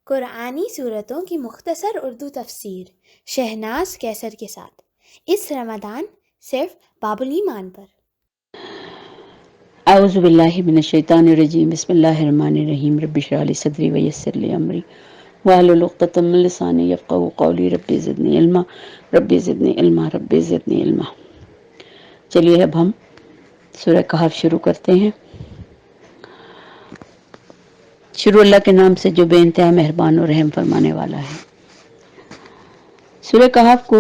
قرآنی صورتوں کی مختصر اردو تفسیر شہناز کیسر کے ساتھ اس رمضان صرف باب الایمان پر۔ اعوذ باللہ من الشیطان الرجیم، بسم اللہ الرحمن الرحیم۔ رب اشرح لی صدری ویسر لی امری واحلل عقدۃ من لسانی یفقہوا قولی۔ رب زدنی علما، رب زدنی علما، رب زدنی علما۔ چلیے اب ہم سورہ کہف شروع کرتے ہیں۔ شروع اللہ کے نام سے جو بے انتہا مہربان اور رحم فرمانے والا ہے۔ سورہ کہف کو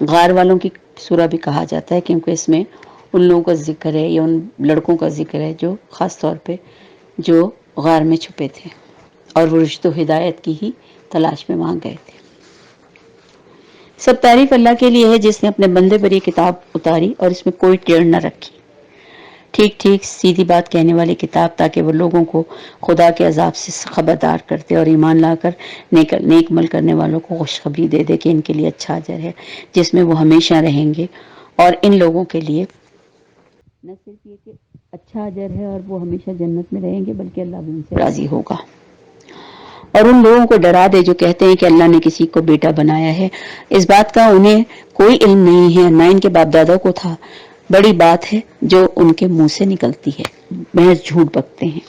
غار والوں کی سورہ بھی کہا جاتا ہے، کیونکہ اس میں ان لوگوں کا ذکر ہے یا ان لڑکوں کا ذکر ہے جو خاص طور پہ جو غار میں چھپے تھے اور وہ رشد و ہدایت کی ہی تلاش میں وہاں گئے تھے۔ سب تعریف اللہ کے لیے ہے جس نے اپنے بندے پر یہ کتاب اتاری اور اس میں کوئی ٹیڑھ نہ رکھی، ٹھیک ٹھیک سیدھی بات کہنے والی کتاب، تاکہ وہ لوگوں کو خدا کے عذاب سے خبردار کرتے اور ایمان لا کر نیک عمل کرنے والوں کو خوشخبری دے دے کہ ان کے لیے اچھا اجر ہے جس میں وہ ہمیشہ رہیں گے، اور ان لوگوں کے لیے نہ صرف یہ کہ اچھا اجر ہے اور وہ ہمیشہ جنت میں رہیں گے، بلکہ اللہ بھی ان سے راضی ہوگا۔ اور ان لوگوں کو ڈرا دے جو کہتے ہیں کہ اللہ نے کسی کو بیٹا بنایا ہے، اس بات کا انہیں کوئی علم نہیں ہے، نہ ان کے باپ دادا کو تھا، بڑی بات ہے جو ان کے منہ سے نکلتی ہے، محض جھوٹ بکتے ہیں۔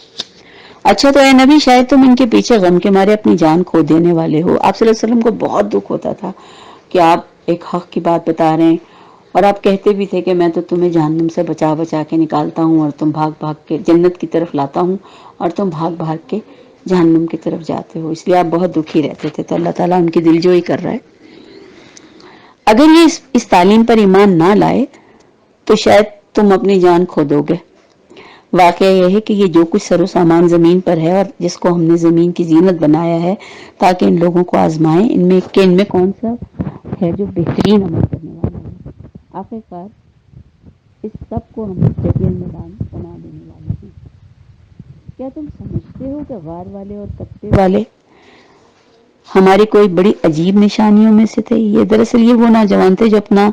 اچھا تو اے نبی، شاید تم ان کے پیچھے غم کے مارے اپنی جان کھو دینے والے ہو۔ آپ صلی اللہ علیہ وسلم کو بہت دکھ ہوتا تھا کہ آپ ایک حق کی بات بتا رہے ہیں، اور آپ کہتے بھی تھے کہ میں تو تمہیں جہنم سے بچا بچا کے نکالتا ہوں اور تم بھاگ بھاگ کے جنت کی طرف لاتا ہوں اور تم بھاگ بھاگ کے جہنم کی طرف جاتے ہو، اس لیے آپ بہت دکھی رہتے تھے۔ تو اللہ تعالیٰ ان کی دلجوئی کر رہا ہے۔ اگر یہ اس تعلیم پر ایمان نہ لائے تو شاید تم اپنی جان کھو دو گے۔ واقعہ یہ ہے کہ یہ جو کچھ سر و سامان زمین پر ہے اور جس کو ہم نے زمین کی زینت بنایا ہے تاکہ ان لوگوں کو آزمائیں، ان میں کون سا ہے جو بہترین عمل کرنے والا ہے۔ آخرکار اس سب کو ہم جگہ میدان بنا دینے والے ہیں۔ کیا تم سمجھتے ہو کہ غار والے اور کتے والے ہماری کوئی بڑی عجیب نشانیوں میں سے تھے؟ یہ دراصل یہ وہ نوجوان تھے جو اپنا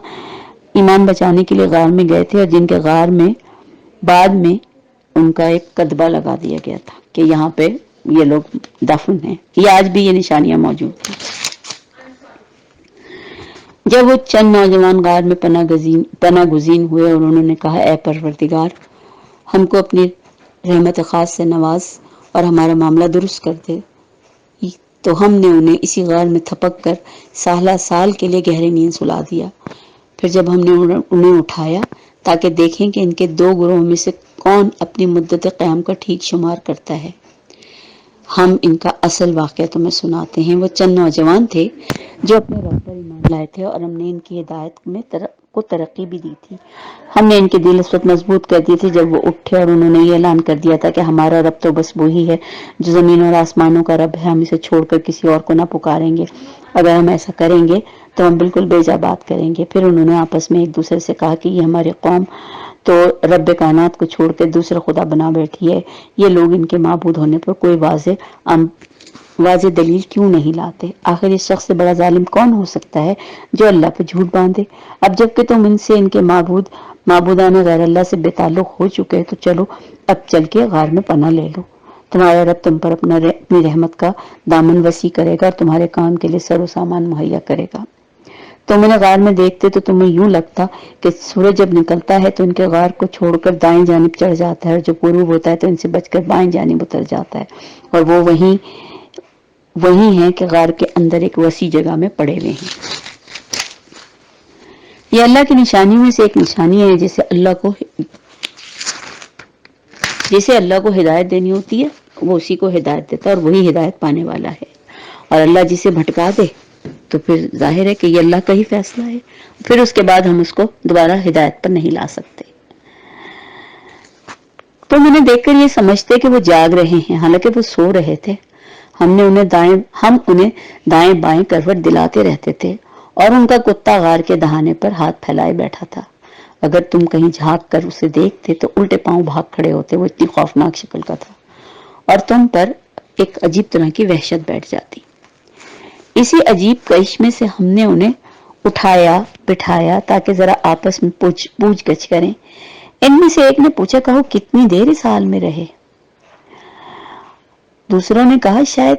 ایمان بچانے کے لیے غار میں گئے تھے، اور جن کے غار میں بعد میں ان کا ایک کتبہ لگا دیا گیا تھا کہ یہاں پہ یہ لوگ دفن ہیں۔ یہ آج بھی یہ نشانیاں موجود ہیں۔ جب وہ چند نوجوان غار میں پناہ گزین ہوئے اور انہوں نے کہا، اے پروردگار، ہم کو اپنی رحمت خاص سے نواز اور ہمارا معاملہ درست کر دے، تو ہم نے انہیں اسی غار میں تھپک کر سال کے لیے گہری نیند سلا دیا۔ پھر جب ہم نے انہیں اٹھایا تاکہ دیکھیں کہ ان کے دو گروہوں میں سے کون اپنی مدت قیام کا ٹھیک شمار کرتا ہے، ہم ان کا اصل واقعہ تمہیں سناتے ہیں۔ وہ چند نوجوان تھے جو اپنے رب پر ایمان لائے تھے، اور ہم نے ان کی ہدایت میں کو ترقی بھی دی تھی۔ ہم نے ان کے دل اس وقت مضبوط کر دیے تھے جب وہ اٹھے اور انہوں نے یہ اعلان کر دیا تھا کہ ہمارا رب تو بس وہی ہے جو زمین اور آسمانوں کا رب ہے، ہم اسے چھوڑ کر کسی اور کو نہ پکاریں گے، اگر ہم ایسا کریں گے تو ہم بالکل بے جا بات کریں گے۔ پھر انہوں نے آپس میں ایک دوسرے سے کہا کہ یہ ہماری قوم تو رب کائنات کو چھوڑ کے دوسرا خدا بنا بیٹھی ہے، یہ لوگ ان کے معبود ہونے پر کوئی واضح دلیل کیوں نہیں لاتے؟ آخر اس شخص سے بڑا ظالم کون ہو سکتا ہے جو اللہ پہ جھوٹ باندھے؟ اب جب کہ تم ان سے ان کے معبودان غیر اللہ سے بے تعلق ہو چکے تو چلو اب چل کے غار میں پناہ لے لو، تمہارا رب تم پر اپنی رحمت کا دامن وسیع کرے گا اور تمہارے کام کے لیے سر و سامان مہیا کرے گا۔ تم انہیں غار میں دیکھتے تو تمہیں یوں لگتا کہ سورج جب نکلتا ہے تو ان کے غار کو چھوڑ کر دائیں جانب چڑھ جاتا ہے، اور جب غروب ہوتا ہے تو ان سے بچ کر بائیں جانب اتر جاتا ہے، اور وہ وہی ہیں کہ غار کے اندر ایک وسیع جگہ میں پڑے ہوئے ہیں۔ یہ اللہ کی نشانی میں سے ایک نشانی ہے، جسے اللہ کو ہدایت دینی ہوتی ہے وہ اسی کو ہدایت دیتا ہے، اور وہی ہدایت پانے والا ہے۔ اور اللہ جسے بھٹکا دے تو پھر ظاہر ہے کہ یہ اللہ کا ہی فیصلہ ہے، پھر اس کے بعد ہم اس کو دوبارہ ہدایت پر نہیں لا سکتے۔ تم انہیں دیکھ کر یہ سمجھتے کہ وہ جاگ رہے ہیں، حالانکہ وہ سو رہے تھے۔ ہم انہیں دائیں بائیں کروٹ دلاتے رہتے تھے، اور ان کا کتا غار کے دہانے پر ہاتھ پھیلائے بیٹھا تھا۔ اگر تم کہیں جھانک کر اسے دیکھتے تو الٹے پاؤں بھاگ کھڑے ہوتے، وہ اتنی خوفناک شکل کا تھا، اور تم پر ایک عجیب طرح کی وحشت بیٹھ جاتی۔ اسی عجیب کش میں سے ہم نے انہیں اٹھایا بٹھایا تاکہ ذرا آپس میں پوچھ گچھ کریں۔ ان میں سے ایک نے پوچھا، کتنی دیر اس حال میں رہے؟ دوسروں نے کہا، شاید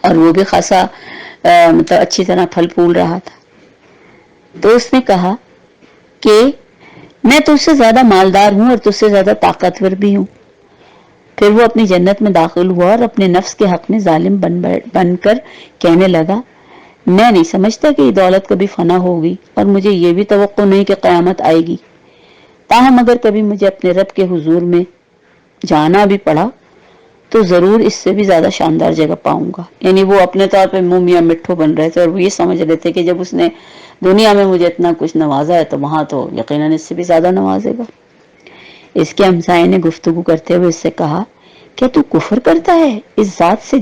اور وہ بھی خاصا مطلب اچھی طرح پھل پھول رہا تھا. تو اس نے کہا کہ میں تجھ سے زیادہ مالدار ہوں اور تجھ سے زیادہ طاقتور بھی ہوں. پھر وہ اپنی جنت میں داخل ہوا اور اپنے نفس کے حق میں ظالم بن کر کہنے لگا میں نہیں سمجھتا کہ یہ دولت کبھی فنا ہوگی اور مجھے یہ بھی توقع نہیں کہ قیامت آئے گی. تاہم اگر کبھی مجھے اپنے رب کے حضور میں جانا بھی پڑا تو ضرور اس سے بھی زیادہ شاندار جگہ پاؤں گا. یعنی وہ اپنے طور پہ منہ میاں مٹھو بن رہے تھے اور وہ یہ سمجھ رہے تھے کہ جب اس نے دنیا میں مجھے اتنا کچھ نوازا ہے تو وہاں تو یقیناً اس سے بھی زیادہ نوازے گا. اس کے ہمسائے نے گفتگو کرتے ہوئے اس سے کہا کیا تو کفر کرتا ہے اس ذات سے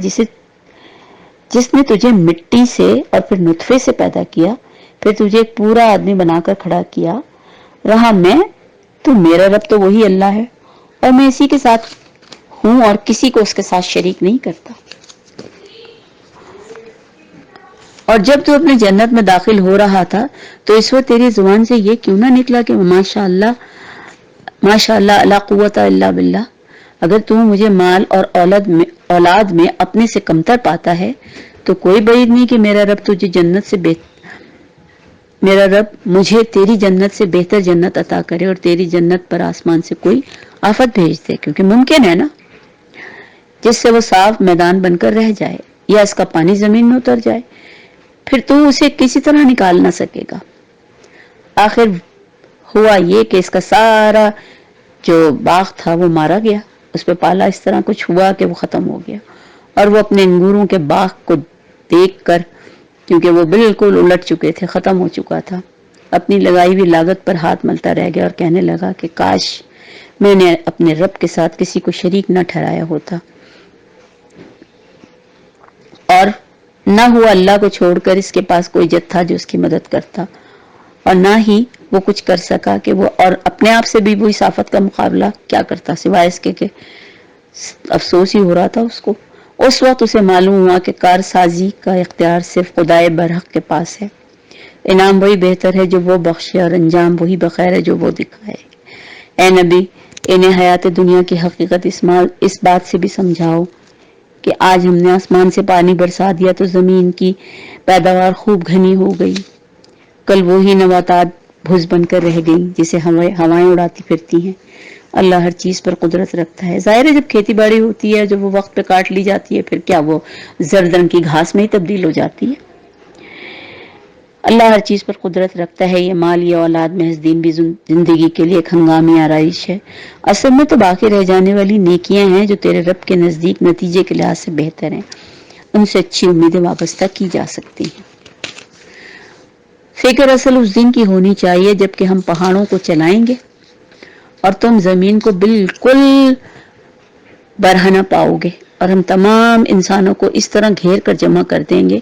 جس نے تجھے مٹی سے اور پھر نطفے سے پیدا کیا, پھر تجھے ایک پورا آدمی بنا کر کھڑا کیا, رہا میں تو میرا رب تو وہی اللہ ہے اور میں اسی کے ساتھ ہوں اور کسی کو اس کے ساتھ شریک نہیں کرتا. اور جب تو اپنے جنت میں داخل ہو رہا تھا تو اس وقت تیری زبان سے یہ کیوں نہ نکلا کہ ماشاء اللہ لا قوت الا باللہ. اگر تو مجھے مال اور اولاد میں اپنے سے کمتر پاتا ہے تو کوئی بعید نہیں کہ میرا رب مجھے تیری جنت سے بہتر جنت عطا کرے اور تیری جنت پر آسمان سے کوئی آفت بھیج دے, کیونکہ ممکن ہے نا جس سے وہ صاف میدان بن کر رہ جائے یا اس کا پانی زمین میں اتر جائے, پھر تو اسے کسی طرح نکال نہ سکے گا. آخر ہوا یہ کہ اس کا سارا جو باغ تھا وہ مارا گیا, اس پہ پالا اس طرح کچھ ہوا کہ وہ ختم ہو گیا اور وہ اپنے انگوروں کے باغ کو دیکھ کر, کیونکہ وہ بالکل الٹ چکے تھے, ختم ہو چکا تھا, اپنی لگائی ہوئی لاگت پر ہاتھ ملتا رہ گیا اور کہنے لگا کہ کاش میں نے اپنے رب کے ساتھ کسی کو شریک نہ ٹھہرایا ہوتا اور نہ ہوا اللہ کو چھوڑ کر اس کے پاس کوئی جت تھا جو اس کی مدد کرتا, اور نہ ہی وہ کچھ کر سکا کہ وہ اور اپنے آپ سے بھی وہ اس آفت کا مقابلہ کیا کرتا سوائے اس کے کہ افسوس ہی ہو رہا تھا اس کو. اس وقت اسے معلوم ہوا کہ کارسازی کا اختیار صرف خدائے برحق کے پاس ہے. انعام وہی بہتر ہے جو وہ بخشے اور انجام وہی بخیر ہے جو وہ دکھائے. اے نبی انہیں حیات دنیا کی حقیقت اس بات سے بھی سمجھاؤ کہ آج ہم نے آسمان سے پانی برسا دیا تو زمین کی پیداوار خوب گھنی ہو گئی, کل وہی نباتات بھوس بن کر رہ گئی جسے ہوائیں اڑاتی پھرتی ہیں. اللہ ہر چیز پر قدرت رکھتا ہے. ظاہر ہے جب کھیتی باڑی ہوتی ہے جب وہ وقت پہ کاٹ لی جاتی ہے پھر کیا وہ زرد رنگ کی گھاس میں ہی تبدیل ہو جاتی ہے. اللہ ہر چیز پر قدرت رکھتا ہے. یہ مال یا اولاد محض دین بھی زندگی کے لیے ایک ہنگامی آرائش ہے. اصل میں تو باقی رہ جانے والی نیکیاں ہیں جو تیرے رب کے نزدیک نتیجے کے لحاظ سے بہتر ہیں, ان سے اچھی امیدیں وابستہ کی جا سکتی ہیں. فکر اصل اس دن کی ہونی چاہیے جبکہ ہم پہاڑوں کو چلائیں گے اور تم زمین کو بالکل برہنہ پاؤ گے, اور ہم تمام انسانوں کو اس طرح گھیر کر جمع کر دیں گے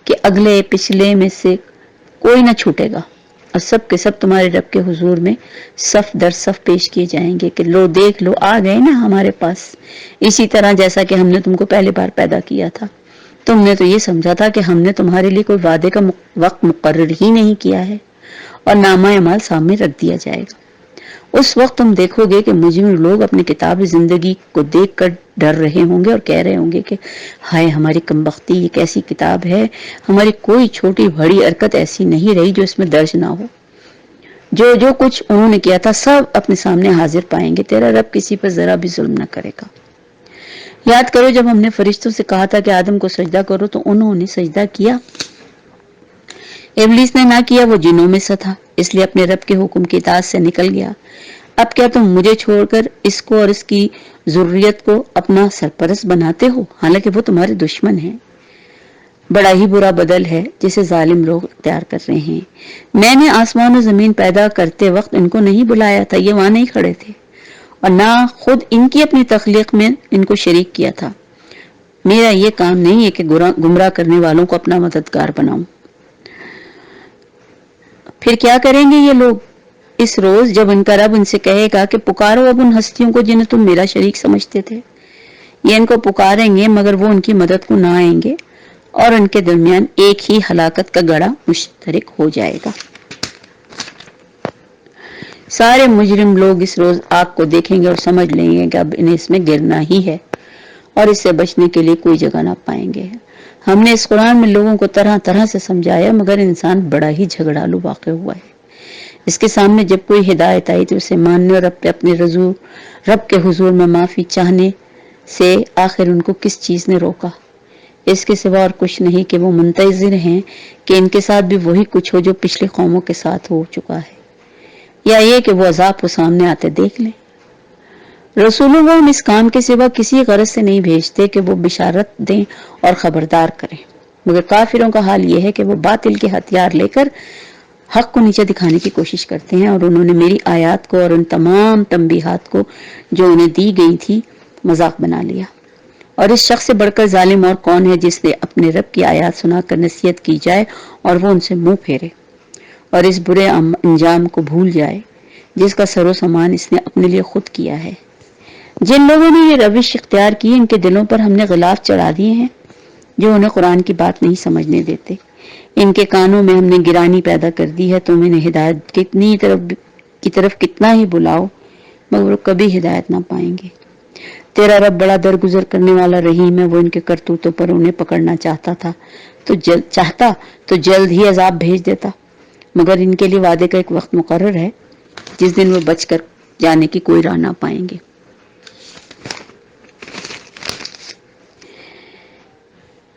کہ اگلے پچھلے میں سے کوئی نہ چھوٹے گا, اور سب کے سب تمہارے رب کے حضور میں صف در صف پیش کیے جائیں گے کہ لو دیکھ لو آ گئے نا ہمارے پاس, اسی طرح جیسا کہ ہم نے تم کو پہلی بار پیدا کیا تھا. تم نے تو یہ سمجھا تھا کہ ہم نے تمہارے لیے کوئی وعدے کا وقت مقرر ہی نہیں کیا ہے اور نامہ اعمال سامنے رکھ دیا جائے گا. اس وقت تم دیکھو گے کہ مجرم لوگ اپنی کتاب زندگی کو دیکھ کر ڈر رہے ہوں گے اور کہہ رہے ہوں گے کہ ہائے ہماری کمبختی, یہ کیسی کتاب ہے, ہماری کوئی چھوٹی بڑی حرکت ایسی نہیں رہی جو اس میں درج نہ ہو. جو کچھ انہوں نے کیا تھا سب اپنے سامنے حاضر پائیں گے. تیرا رب کسی پر ذرا بھی ظلم نہ کرے گا. یاد کرو جب ہم نے فرشتوں سے کہا تھا کہ آدم کو سجدہ کرو تو انہوں نے سجدہ کیا, ابلیس نے نہ کیا, وہ جنوں میں سے تھا اس لیے اپنے رب کے حکم کی اطاعت سے نکل گیا. اب کیا تم مجھے چھوڑ کر اس کو اور اس کی ذریت کو اپنا سرپرست بناتے ہو حالانکہ وہ تمہارے دشمن ہیں. بڑا ہی برا بدل ہے جسے ظالم لوگ اختیار کر رہے ہیں. میں نے آسمان و زمین پیدا کرتے وقت ان کو نہیں بلایا تھا, یہ وہاں نہیں کھڑے تھے, اور نہ خود ان کی اپنی تخلیق میں ان کو شریک کیا تھا. میرا یہ کام نہیں ہے کہ گمراہ کرنے والوں کو اپنا مددگار بناؤں. پھر کیا کریں گے یہ لوگ اس روز جب ان کا رب ان سے کہے گا کہ پکارو اب ان ہستیوں کو جنہیں تم میرا شریک سمجھتے تھے. یہ ان کو پکاریں گے مگر وہ ان کی مدد کو نہ آئیں گے اور ان کے درمیان ایک ہی ہلاکت کا گڑھا مشترک ہو جائے گا. سارے مجرم لوگ اس روز آگ کو دیکھیں گے اور سمجھ لیں گے کہ اب انہیں اس میں گرنا ہی ہے اور اس سے بچنے کے لیے کوئی جگہ نہ پائیں گے. ہم نے اس قرآن میں لوگوں کو طرح طرح سے سمجھایا، مگر انسان بڑا ہی جھگڑالو واقع ہوا ہے۔ اس کے سامنے جب کوئی ہدایت آئی تو اسے ماننے اور اپنے رب کے حضور میں معافی چاہنے سے آخر ان کو کس چیز نے روکا؟ اس کے سوا اور کچھ نہیں کہ وہ منتظر ہیں کہ ان کے ساتھ بھی وہی کچھ ہو جو پچھلی قوموں کے ساتھ ہو چکا ہے، یا یہ کہ وہ عذاب کو سامنے آتے دیکھ لیں۔ رسولوں کو ہم اس کام کے سوا کسی غرض سے نہیں بھیجتے کہ وہ بشارت دیں اور خبردار کریں، مگر کافروں کا حال یہ ہے کہ وہ باطل کے ہتھیار لے کر حق کو نیچے دکھانے کی کوشش کرتے ہیں، اور انہوں نے میری آیات کو اور ان تمام تنبیہات کو جو انہیں دی گئی تھی مذاق بنا لیا۔ اور اس شخص سے بڑھ کر ظالم اور کون ہے جس نے اپنے رب کی آیات سنا کر نصیحت کی جائے اور وہ ان سے منہ پھیرے اور اس برے انجام کو بھول جائے جس کا سر و سامان اس نے اپنے لیے خود کیا ہے۔ جن لوگوں نے یہ روش اختیار کی ان کے دلوں پر ہم نے غلاف چڑھا دیے ہیں جو انہیں قرآن کی بات نہیں سمجھنے دیتے، ان کے کانوں میں ہم نے گرانی پیدا کر دی ہے، تم انہیں ہدایت کی طرف کتنا ہی بلاؤ مگر وہ کبھی ہدایت نہ پائیں گے۔ تیرا رب بڑا درگزر کرنے والا رحیم ہے، وہ ان کے کرتوتوں پر انہیں پکڑنا چاہتا تو جلد ہی عذاب بھیج دیتا، مگر ان کے لیے وعدے کا ایک وقت مقرر ہے جس دن وہ بچ کر جانے کی کوئی راہ نہ پائیں گے۔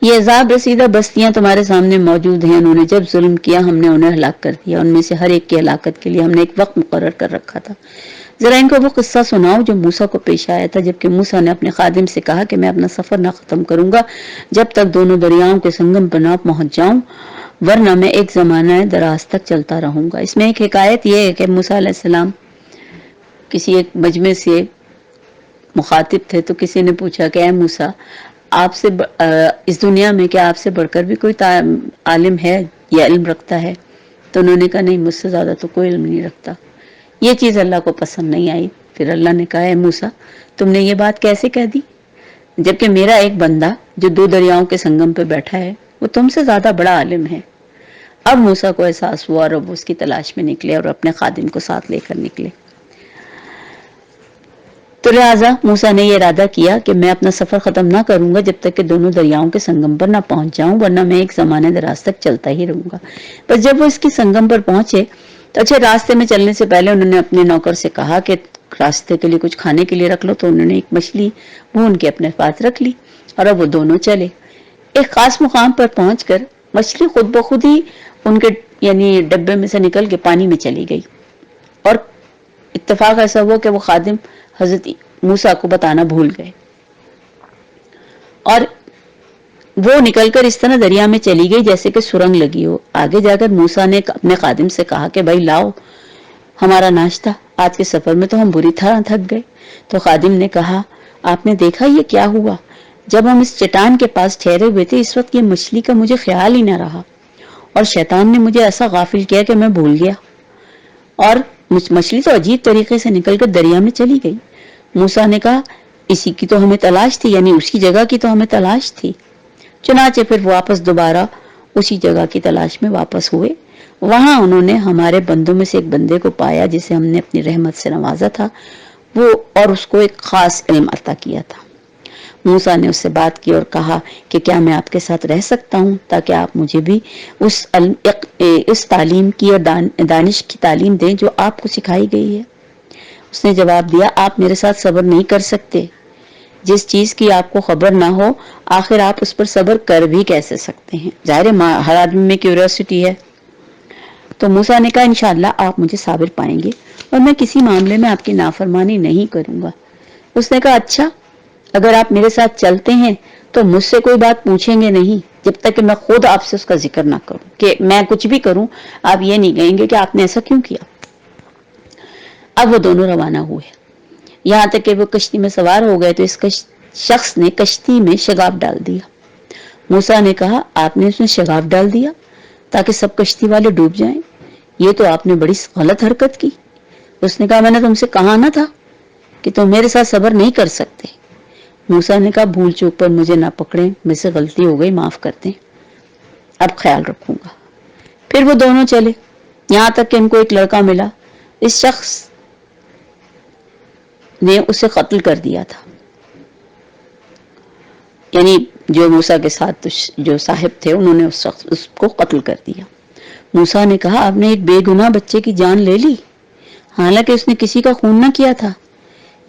یہ عذاب رسیدہ بستیاں تمہارے سامنے موجود ہیں، انہوں نے جب ظلم کیا ہم نے انہیں ہلاک کر دیا، ان میں سے ہر ایک کی ہلاکت کے لیے ہم نے ایک وقت مقرر کر رکھا تھا۔ ذرا ان کو وہ قصہ سناؤ جو موسیٰ کو پیش آیا تھا، جبکہ موسیٰ نے اپنے خادم سے کہا کہ میں اپنا سفر نہ ختم کروں گا جب تک دونوں دریاؤں کے سنگم پر نہ پہنچ جاؤں، ورنہ میں ایک زمانہ دراز تک چلتا رہوں گا۔ اس میں ایک حکایت یہ ہے کہ موسیٰ علیہ السلام کسی ایک مجمع سے مخاطب تھے تو کسی نے پوچھا کہ اے موسیٰ، آپ سے اس دنیا میں کیا آپ سے بڑھ کر بھی کوئی عالم ہے یا علم رکھتا ہے؟ تو انہوں نے کہا نہیں، مجھ سے زیادہ تو کوئی علم نہیں رکھتا۔ یہ چیز اللہ کو پسند نہیں آئی، پھر اللہ نے کہا اے موسیٰ تم نے یہ بات کیسے کہہ دی جبکہ میرا ایک بندہ جو دو دریاؤں کے سنگم پہ بیٹھا ہے وہ تم سے زیادہ بڑا عالم ہے۔ اب موسیٰ کو احساس ہوا اور اب اس کی تلاش میں نکلے اور اپنے خادم کو ساتھ لے کر نکلے۔ تو لہٰذا موسیٰ نے یہ ارادہ کیا کہ میں اپنا سفر ختم نہ کروں گا جب تک کہ دونوں دریاؤں کے سنگم پر نہ پہنچ جاؤں، ورنہ میں ایک زمانے دراز تک چلتا ہی رہوں گا۔ بس جب وہ اس کی سنگم پر پہنچے تو اچھے راستے میں چلنے سے پہلے انہوں نے اپنے نوکر سے کہا کہ راستے کے لیے کچھ کھانے کے لیے رکھ لو، تو انہوں نے ایک مچھلی بھون کے اپنے پاس رکھ لی اور اب وہ دونوں چلے۔ ایک خاص مقام پر پہنچ کر مچھلی خود بخود ہی ان کے ڈبے میں سے نکل کے پانی میں چلی گئی، اور اتفاق ایسا ہوا کہ وہ خادم حضرت موسیٰ کو بتانا بھول گئے اور وہ نکل کر اس طرح دریا میں چلی گئی جیسے کہ سرنگ لگی ہو۔ آگے جا کر موسیٰ نے اپنے خادم سے کہا کہ بھائی لاؤ ہمارا ناشتہ، آج کے سفر میں تو ہم بری طرح تھک گئے۔ تو خادم نے کہا آپ نے دیکھا یہ کیا ہوا؟ جب ہم اس چٹان کے پاس ٹھہرے ہوئے تھے اس وقت یہ مچھلی کا مجھے خیال ہی نہ رہا، اور شیطان نے مجھے ایسا غافل کیا کہ میں بھول گیا، اور مچھلی تو عجیب طریقے سے نکل کر دریا میں چلی گئی۔ موسیٰ نے کہا اسی کی تو ہمیں تلاش تھی، اسی جگہ کی تو ہمیں تلاش تھی۔ چنانچہ پھر واپس دوبارہ اسی جگہ کی تلاش میں واپس ہوئے۔ وہاں انہوں نے ہمارے بندوں میں سے ایک بندے کو پایا جسے ہم نے اپنی رحمت سے نوازا تھا، وہ اور اس کو ایک خاص علم عطا کیا تھا۔ موسیٰ نے اس سے بات کی اور کہا کہ کیا میں آپ کے ساتھ رہ سکتا ہوں تاکہ آپ مجھے بھی اس تعلیم کی اور دانش کی تعلیم دیں جو آپ کو سکھائی گئی ہے؟ اس نے جواب دیا آپ میرے ساتھ صبر نہیں کر سکتے، جس چیز کی آپ کو خبر نہ ہو آخر آپ اس پر صبر کر بھی کیسے سکتے ہیں؟ ظاہر ہے ہر آدمی میں کیوریوسٹی ہے۔ تو موسیٰ نے کہا انشاءاللہ آپ مجھے صابر پائیں گے اور میں کسی معاملے میں آپ کی نافرمانی نہیں کروں گا۔ اس نے کہا اچھا، اگر آپ میرے ساتھ چلتے ہیں تو مجھ سے کوئی بات پوچھیں گے نہیں جب تک کہ میں خود آپ سے اس کا ذکر نہ کروں، کہ میں کچھ بھی کروں آپ یہ نہیں کہیں گے کہ آپ نے ایسا کیوں کیا۔ اب وہ دونوں روانہ ہوئے، یہاں تک کہ وہ کشتی میں سوار ہو گئے تو اس شخص نے کشتی میں شگاف ڈال دیا۔ موسیٰ نے کہا آپ نے اس میں شگاف ڈال دیا تاکہ سب کشتی والے ڈوب جائیں، یہ تو آپ نے بڑی غلط حرکت کی۔ اس نے کہا میں نے تم سے کہا نہ تھا کہ تم میرے ساتھ صبر نہیں کر سکتے۔ موسیٰ نے کہا بھول چوک پر مجھے نہ پکڑیں، مجھ سے غلطی ہو گئی، معاف کر دیں، اب خیال رکھوں گا۔ پھر وہ دونوں چلے یہاں تک کہ ان کو ایک لڑکا ملا، اس شخص نے اسے قتل کر دیا تھا۔ یعنی جو موسیٰ کے ساتھ جو صاحب تھے انہوں نے اس کو قتل کر دیا۔ موسیٰ نے کہا آپ نے ایک بے گناہ بچے کی جان لے لی، حالانکہ اس نے کسی کا خون نہ کیا تھا،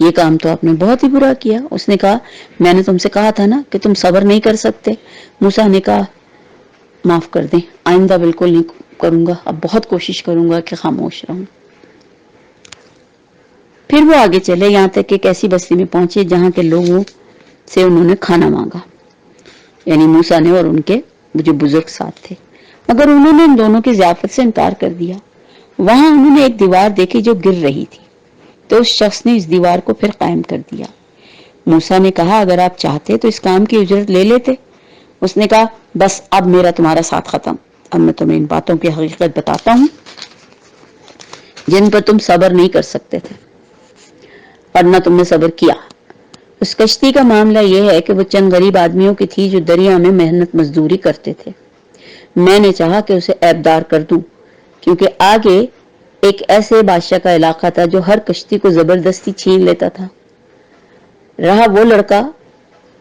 یہ کام تو آپ نے بہت ہی برا کیا۔ اس نے کہا میں نے تم سے کہا تھا نا کہ تم صبر نہیں کر سکتے۔ موسیٰ نے کہا معاف کر دیں، آئندہ بالکل نہیں کروں گا، اب بہت کوشش کروں گا کہ خاموش رہوں۔ پھر وہ آگے چلے یہاں تک کہ ایک ایسی بستی میں پہنچے جہاں کے لوگوں سے انہوں نے کھانا مانگا، یعنی موسیٰ نے اور ان کے جو بزرگ ساتھ تھے، مگر انہوں نے ان دونوں کی ضیافت سے انکار کر دیا۔ وہاں انہوں نے ایک دیوار دیکھی جو گر رہی تھی، تو اس شخص نے اس دیوار کو پھر قائم کر دیا۔ موسیٰ نے کہا اگر آپ چاہتے تو اس کام کی اجرت لے لیتے۔ اس نے کہا بس اب میرا تمہارا ساتھ ختم، اب میں تمہیں ان باتوں کی حقیقت بتاتا ہوں جن پر تم صبر نہیں کر سکتے تھے اور نہ تم نے صبر کیا۔ اس کشتی کا معاملہ یہ ہے کہ وہ چند غریب آدمیوں کی تھی جو دریا میں محنت مزدوری کرتے تھے۔ میں نے چاہا کہ اسے عیبدار کر دوں، کیونکہ آگے ایک ایسے بادشاہ کا علاقہ تھا جو ہر کشتی کو زبردستی چھین لیتا تھا۔ رہا وہ لڑکا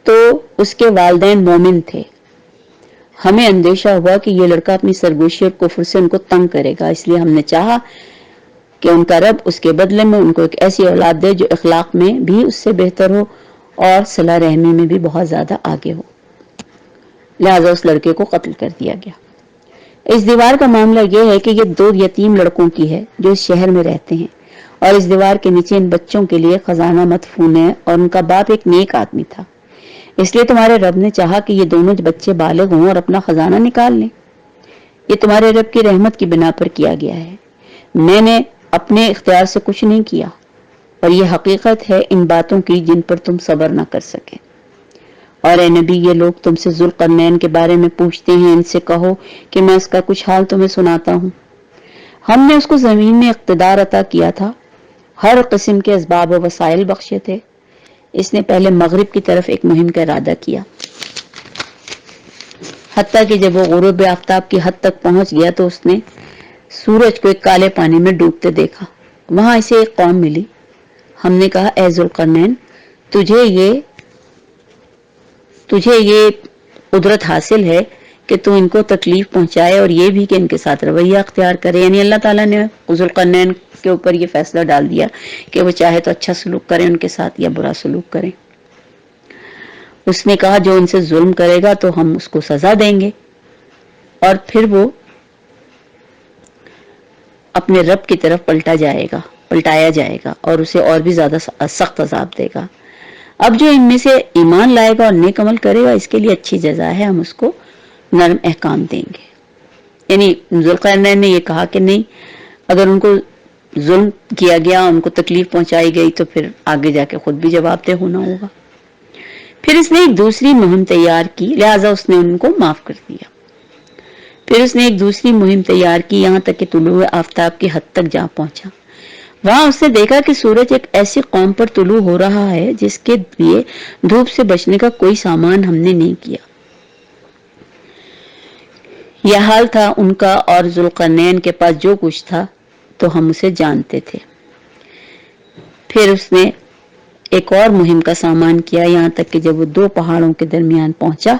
تو اس کے والدین مومن تھے۔ ہمیں اندیشہ ہوا کہ یہ لڑکا اپنی سرگوشی اور کفر سے ان کو تنگ کرے گا، اس لیے ہم نے چاہا کہ ان کا رب اس کے بدلے میں ان کو ایک ایسی اولاد دے جو اخلاق میں بھی اس سے بہتر ہو اور صلہ رحمی میں بھی بہت زیادہ آگے ہو۔ لہذا اس لڑکے کو قتل کر دیا گیا۔ اس دیوار کا معاملہ یہ ہے کہ یہ 2 یتیم لڑکوں کی ہے جو اس شہر میں رہتے ہیں، اور اس دیوار کے نیچے ان بچوں کے لیے خزانہ مدفون ہے، اور ان کا باپ ایک نیک آدمی تھا، اس لیے تمہارے رب نے چاہا کہ یہ دونوں بچے بالغ ہوں اور اپنا خزانہ نکال لیں۔ یہ تمہارے رب کی رحمت کی بنا پر کیا گیا ہے، میں نے اپنے اختیار سے کچھ نہیں کیا، اور یہ حقیقت ہے ان باتوں کی جن پر تم صبر نہ کر سکے۔ اور اے نبی یہ لوگ تم سے ذوالقرنین کے بارے میں پوچھتے ہیں، ان سے کہو کہ میں اس کا کچھ حال تمہیں سناتا ہوں۔ ہم نے اس کو زمین میں اقتدار عطا کیا تھا، ہر قسم کے اسباب و وسائل بخشے تھے۔ اس نے پہلے مغرب کی طرف ایک مہم کا ارادہ کیا، حتیٰ کہ جب وہ غروب آفتاب کی حد تک پہنچ گیا تو اس نے سورج کو ایک کالے پانی میں ڈوبتے دیکھا۔ وہاں اسے ایک قوم ملی۔ ہم نے کہا اے ذوالقرنین تجھے یہ قدرت حاصل ہے کہ تو ان کو تکلیف پہنچائے اور یہ بھی کہ ان کے ساتھ رویہ اختیار کرے، یعنی اللہ تعالیٰ نے ذوالقرنین کے اوپر یہ فیصلہ ڈال دیا کہ وہ چاہے تو اچھا سلوک کریں ان کے ساتھ یا برا سلوک کریں۔ اس نے کہا جو ان سے ظلم کرے گا تو ہم اس کو سزا دیں گے، اور پھر وہ اپنے رب کی طرف پلٹایا جائے گا اور اسے اور بھی زیادہ سخت عذاب دے گا۔ اب جو ان میں سے ایمان لائے گا اور نیک عمل کرے گا اس کے لیے اچھی جزا ہے، ہم اس کو نرم احکام دیں گے۔ یعنی ذوالقرنین نے یہ کہا کہ نہیں، اگر ان کو ظلم کیا گیا، ان کو تکلیف پہنچائی گئی تو پھر آگے جا کے خود بھی جواب دہ ہونا ہوگا۔ پھر اس نے ایک دوسری مہم تیار کی، لہٰذا اس نے ان کو معاف کر دیا۔ پھر اس نے ایک دوسری مہم تیار کی یہاں تک کہ طلوع آفتاب کی حد تک جا پہنچا۔ وہاں اس نے دیکھا کہ سورج ایک ایسی قوم پر طلوع ہو رہا ہے جس کے لیے دھوپ سے بچنے کا کوئی سامان ہم نے نہیں کیا۔ یہ حال تھا ان کا، اور ذوالقرنین کے پاس جو کچھ تھا تو ہم اسے جانتے تھے۔ پھر اس نے ایک اور مہم کا سامان کیا یہاں تک کہ جب وہ 2 پہاڑوں کے درمیان پہنچا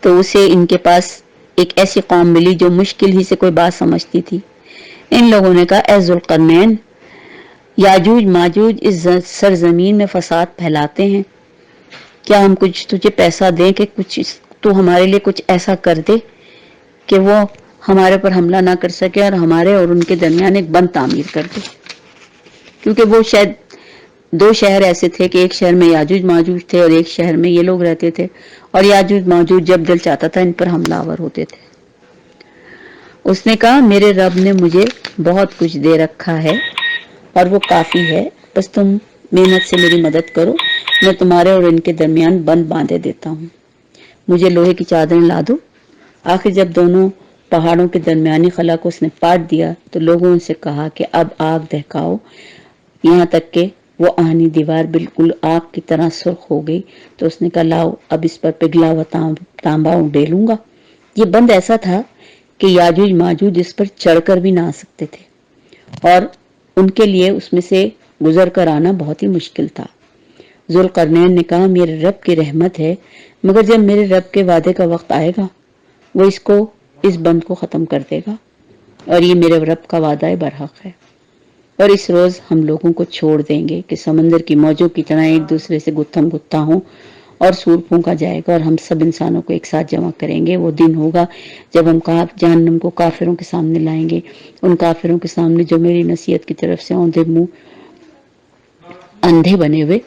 تو اسے ان کے پاس ایک ایسی قوم ملی جو مشکل ہی سے کوئی بات سمجھتی تھی۔ ان لوگوں نے کہا اے ذوالقرنین، یاجوج ماجوج اس سرزمین میں فساد پھیلاتے ہیں، کیا ہم کچھ تجھے پیسہ دیں کہ کچھ تو ہمارے لیے کچھ ایسا کر دے کہ وہ ہمارے پر حملہ نہ کر سکے اور ہمارے اور ان کے درمیان ایک بند تعمیر کر دے؟ کیونکہ وہ شاید 2 شہر ایسے تھے کہ ایک شہر میں یاجوج ماجوج تھے اور ایک شہر میں یہ لوگ رہتے تھے، اور یاجوج ماجوج جب دل چاہتا تھا ان پر حملہ آور ہوتے تھے۔ اس نے کہا میرے رب نے مجھے بہت کچھ دے رکھا ہے اور وہ کافی ہے، بس تم محنت سے میری مدد کرو، میں تمہارے اور ان کے درمیان بند باندھے دیتا ہوں، مجھے لوہے کی چادریں لا دو۔ آخر جب دونوں پہاڑوں کے درمیانی خلا کو اس نے پاٹ دیا تو لوگوں سے کہا کہ اب آگ دہکاؤ، یہاں تک کہ وہ آہنی دیوار بالکل آگ کی طرح سرخ ہو گئی۔ تو اس نے کہا لاؤ اب اس پر پگھلا ہوا تانبا ڈالوں گا۔ یہ بند ایسا تھا کہ یاجوج ماجوج اس پر چڑھ کر بھی نہ آ سکتے تھے، اور ان کے لیے اس میں سے گزر کر آنا بہت ہی مشکل تھا۔ ذوالقرنین نے کہا میرے رب کی رحمت ہے، مگر جب میرے رب کے وعدے کا وقت آئے گا وہ اس بند کو ختم کر دے گا، اور یہ میرے رب کا وعدہ برحق ہے۔ اور اس روز ہم لوگوں کو چھوڑ دیں گے کہ سمندر کی موجوں کی طرح ایک دوسرے سے گتھم گتھا ہوں، اور سور پھونکا جائے گا اور ہم سب انسانوں کو ایک ساتھ جمع کریں گے۔ وہ دن ہوگا جب ہم جہنم کو کافروں کے سامنے لائیں گے، ان کافروں کے سامنے جو میری نصیحت کی طرف سے اوندھے منہ اندھے بنے ہوئے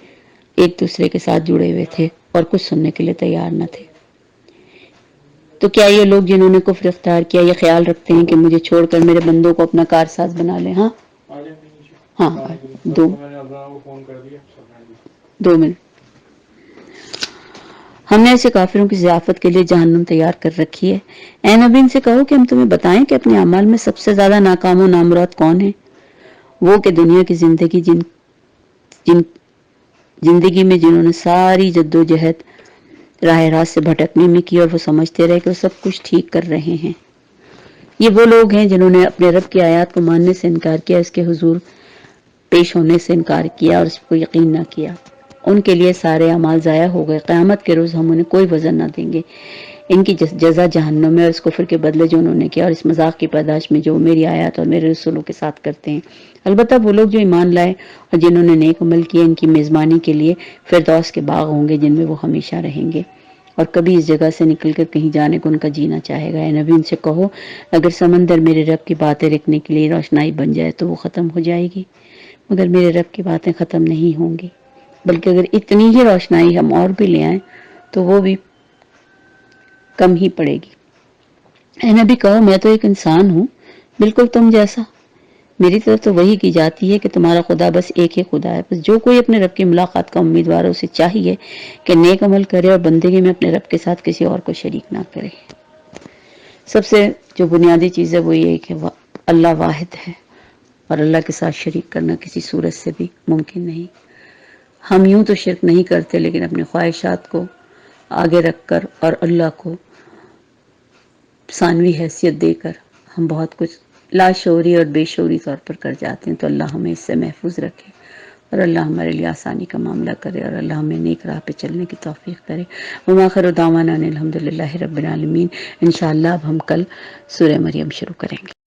ایک دوسرے کے ساتھ جڑے ہوئے تھے اور کچھ سننے کے لیے تیار نہ تھے۔ تو کیا یہ لوگ جنہوں نے کفر اختیار کیا یہ خیال رکھتے ہیں کہ مجھے چھوڑ کر میرے بندوں کو اپنا کارساز بنا لیں؟ ہاں 2 منٹ۔ ہم نے ایسے کافروں کی ضیافت کے لیے جہنم تیار کر رکھی ہے۔ اے نبی ان سے کہو کہ ہم تمہیں بتائیں کہ اپنے اعمال میں سب سے زیادہ ناکام و نامراد کون ہیں؟ وہ کہ دنیا کی زندگی میں جنہوں نے ساری جد و جہد راہ راست سے بھٹکنے میں کی اور وہ سمجھتے رہے کہ وہ سب کچھ ٹھیک کر رہے ہیں۔ یہ وہ لوگ ہیں جنہوں نے اپنے رب کی آیات کو ماننے سے انکار کیا، اس کے حضور پیش ہونے سے انکار کیا اور اس کو یقین نہ کیا۔ ان کے لیے سارے اعمال ضائع ہو گئے، قیامت کے روز ہم انہیں کوئی وزن نہ دیں گے۔ ان کی جزا جہنم میں، اور اس کفر کے بدلے جو انہوں نے کیا اور اس مذاق کی پاداش میں جو میری آیات اور میرے رسولوں کے ساتھ کرتے ہیں۔ البتہ وہ لوگ جو ایمان لائے اور جنہوں نے نیک عمل کیے ان کی میزبانی کے لیے فردوس کے باغ ہوں گے جن میں وہ ہمیشہ رہیں گے، اور کبھی اس جگہ سے نکل کر کہیں جانے کو ان کا جینا چاہے گا۔ اے نبی ان سے کہو اگر سمندر میرے رب کی باتیں لکھنے کے لیے روشنائی بن جائے تو وہ ختم ہو جائے گی، مگر میرے رب کی باتیں ختم نہیں ہوں گی، بلکہ اگر اتنی ہی روشنائی ہم اور بھی لے آئیں تو وہ بھی کم ہی پڑے گی۔ اے نبی کہو میں تو ایک انسان ہوں بالکل تم جیسا، میری طرف تو وحی کی جاتی ہے کہ تمہارا خدا بس ایک ہی خدا ہے، بس جو کوئی اپنے رب کی ملاقات کا امیدوار ہے اسے چاہیے کہ نیک عمل کرے اور بندگی میں اپنے رب کے ساتھ کسی اور کو شریک نہ کرے۔ سب سے جو بنیادی چیز ہے وہ یہ ہے کہ اللہ واحد ہے اور اللہ کے ساتھ شریک کرنا کسی صورت سے بھی ممکن نہیں۔ ہم یوں تو شرک نہیں کرتے، لیکن اپنی خواہشات کو آگے رکھ کر اور اللہ کو ثانوی حیثیت دے کر ہم بہت کچھ لاشعوری اور بے شعوری طور پر کر جاتے ہیں۔ تو اللہ ہمیں اس سے محفوظ رکھے اور اللہ ہمارے لیے آسانی کا معاملہ کرے اور اللہ ہمیں نیک راہ پہ چلنے کی توفیق کرے۔ وآخر دعوانا ان الحمدللہ رب العالمین۔ انشاءاللہ اب ہم کل سورہ مریم شروع کریں گے۔